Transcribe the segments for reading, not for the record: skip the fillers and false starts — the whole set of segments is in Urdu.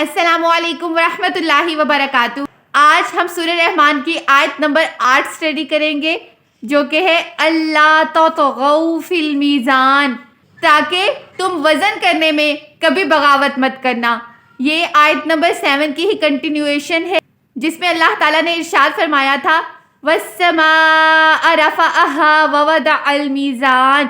السلام علیکم ورحمۃ اللہ وبرکاتہ۔ آج ہم سورہ رحمان کی آیت نمبر 8 اسٹڈی کریں گے، جو کہ ہے اللہ تطغوا فی المیزان، تاکہ تم وزن کرنے میں کبھی بغاوت مت کرنا۔ یہ آیت نمبر 7 کی ہی کنٹینیویشن ہے، جس میں اللہ تعالیٰ نے ارشاد فرمایا تھا وَالسَّمَاءَ رَفَعَهَا وَوَضَعَ الْمِيزَانَ،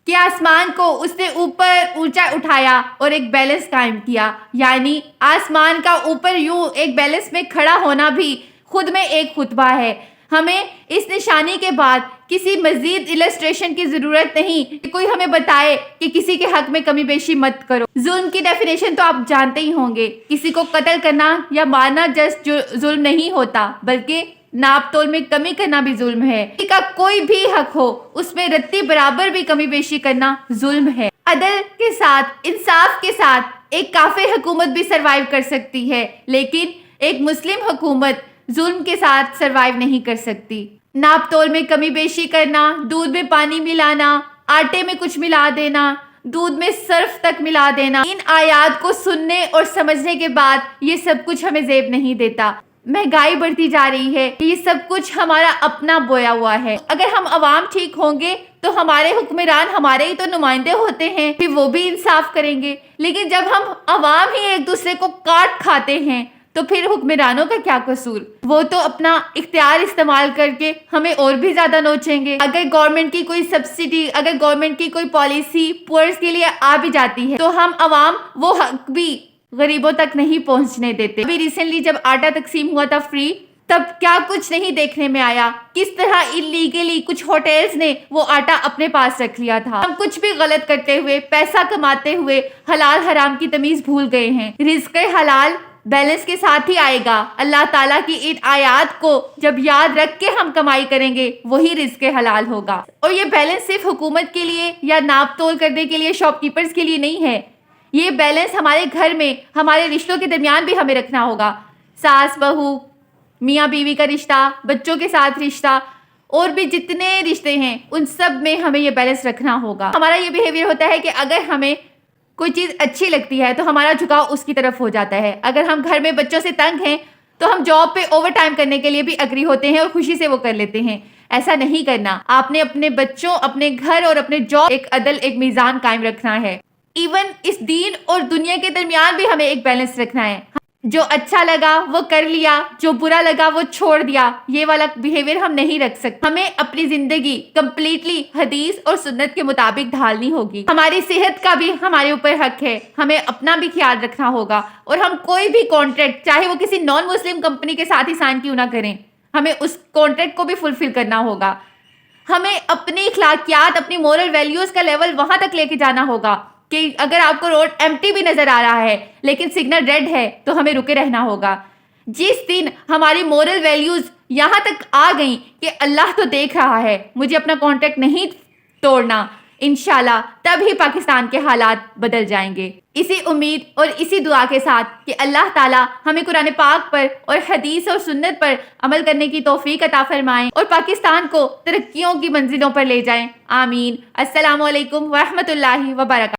کہ آسمان کو اس نے اوپر اونچا اٹھایا اور ایک بیلنس قائم کیا۔ یعنی آسمان کا اوپر یوں ایک بیلنس میں کھڑا ہونا بھی خود میں ایک خطبہ ہے۔ ہمیں اس نشانی کے بعد کسی مزید السٹریشن کی ضرورت نہیں کہ کوئی ہمیں بتائے کہ کسی کے حق میں کمی بیشی مت کرو۔ ظلم کی ڈیفینیشن تو آپ جانتے ہی ہوں گے، کسی کو قتل کرنا یا مارنا جسٹ ظلم نہیں ہوتا، بلکہ ناپ تول میں کمی کرنا بھی ظلم ہے۔ کسی کا کوئی بھی حق ہو، اس میں رتی برابر بھی کمی بیشی کرنا ظلم ہے۔ عدل کے ساتھ، انصاف کے ساتھ ایک کافر حکومت بھی سروائیو کر سکتی ہے، لیکن ایک مسلم حکومت ظلم کے ساتھ سروائیو نہیں کر سکتی۔ ناپ تول میں کمی بیشی کرنا، دودھ میں پانی ملانا، آٹے میں کچھ ملا دینا، دودھ میں صرف تک ملا دینا، ان آیات کو سننے اور سمجھنے کے بعد یہ سب کچھ ہمیں زیب نہیں دیتا۔ مہنگائی بڑھتی جا رہی ہے، یہ سب کچھ ہمارا اپنا بویا ہوا ہے۔ اگر ہم عوام ٹھیک ہوں گے تو ہمارے حکمران ہمارے ہی تو نمائندے ہوتے ہیں، پھر وہ بھی انصاف کریں گے۔ لیکن جب ہم عوام ہی ایک دوسرے کو کاٹ کھاتے ہیں تو پھر حکمرانوں کا کیا قصور؟ وہ تو اپنا اختیار استعمال کر کے ہمیں اور بھی زیادہ نوچیں گے۔ اگر گورنمنٹ کی کوئی سبسڈی، اگر گورنمنٹ کی کوئی پالیسی پورس کے لیے آ بھی جاتی ہے تو ہم عوام وہ حق بھی غریبوں تک نہیں پہنچنے دیتے۔ ابھی ریسنٹلی جب آٹا تقسیم ہوا تھا فری، تب کیا کچھ نہیں دیکھنے میں آیا، کس طرح اللیگلی کچھ ہوٹلز نے وہ آٹا اپنے پاس رکھ لیا تھا۔ ہم کچھ بھی غلط کرتے ہوئے، پیسہ کماتے ہوئے حلال حرام کی تمیز بھول گئے ہیں۔ رزق حلال بیلنس کے ساتھ ہی آئے گا۔ اللہ تعالیٰ کی ان آیات کو جب یاد رکھ کے ہم کمائی کریں گے، وہی رزق حلال ہوگا۔ اور یہ بیلنس صرف حکومت کے لیے یا ناپ تول کرنے کے لیے شاپ کیپرز کے لیے نہیں ہے، یہ بیلنس ہمارے گھر میں، ہمارے رشتوں کے درمیان بھی ہمیں رکھنا ہوگا۔ ساس بہو، میاں بیوی کا رشتہ، بچوں کے ساتھ رشتہ، اور بھی جتنے رشتے ہیں ان سب میں ہمیں یہ بیلنس رکھنا ہوگا۔ ہمارا یہ بیہیویئر ہوتا ہے کہ اگر ہمیں کوئی چیز اچھی لگتی ہے تو ہمارا جھکاؤ اس کی طرف ہو جاتا ہے۔ اگر ہم گھر میں بچوں سے تنگ ہیں تو ہم جاب پہ اوور ٹائم کرنے کے لیے بھی اگری ہوتے ہیں اور خوشی سے وہ کر لیتے ہیں۔ ایسا نہیں کرنا۔ آپ نے اپنے بچوں، اپنے گھر اور اپنے جاب ایک عدل، ایک میزان قائم رکھنا ہے۔ ایون اس دین اور دنیا کے درمیان بھی ہمیں ایک بیلنس رکھنا ہے۔ جو اچھا لگا وہ کر لیا، جو برا لگا وہ چھوڑ دیا، یہ والا بیہیویئر ہم نہیں رکھ سکتے۔ ہمیں اپنی زندگی کمپلیٹلی حدیث اور سنت کے مطابق ڈھالنی ہوگی۔ ہماری صحت کا بھی ہمارے اوپر حق ہے، ہمیں اپنا بھی خیال رکھنا ہوگا، اور ہم کوئی بھی کانٹریکٹ، چاہے وہ کسی نان مسلم کمپنی کے ساتھ ہی سائن کیوں نہ کریں، ہمیں اس کانٹریکٹ کو بھی فلفل کرنا ہوگا۔ ہمیں اپنی اخلاقیات، اپنی مورل ویلیوز کا لیول وہاں تک لے کے جانا ہوگا کہ اگر آپ کو روڈ ایمٹی بھی نظر آ رہا ہے لیکن سگنل ریڈ ہے تو ہمیں رکے رہنا ہوگا۔ جس دن ہماری مورل ویلیوز یہاں تک آ گئیں کہ اللہ تو دیکھ رہا ہے، مجھے اپنا کانٹریکٹ نہیں توڑنا، انشاءاللہ تب ہی پاکستان کے حالات بدل جائیں گے۔ اسی امید اور اسی دعا کے ساتھ کہ اللہ تعالیٰ ہمیں قرآن پاک پر اور حدیث اور سنت پر عمل کرنے کی توفیق عطا فرمائیں اور پاکستان کو ترقیوں کی منزلوں پر لے جائیں، آمین۔ السلام علیکم ورحمۃ اللہ وبرکاتہ۔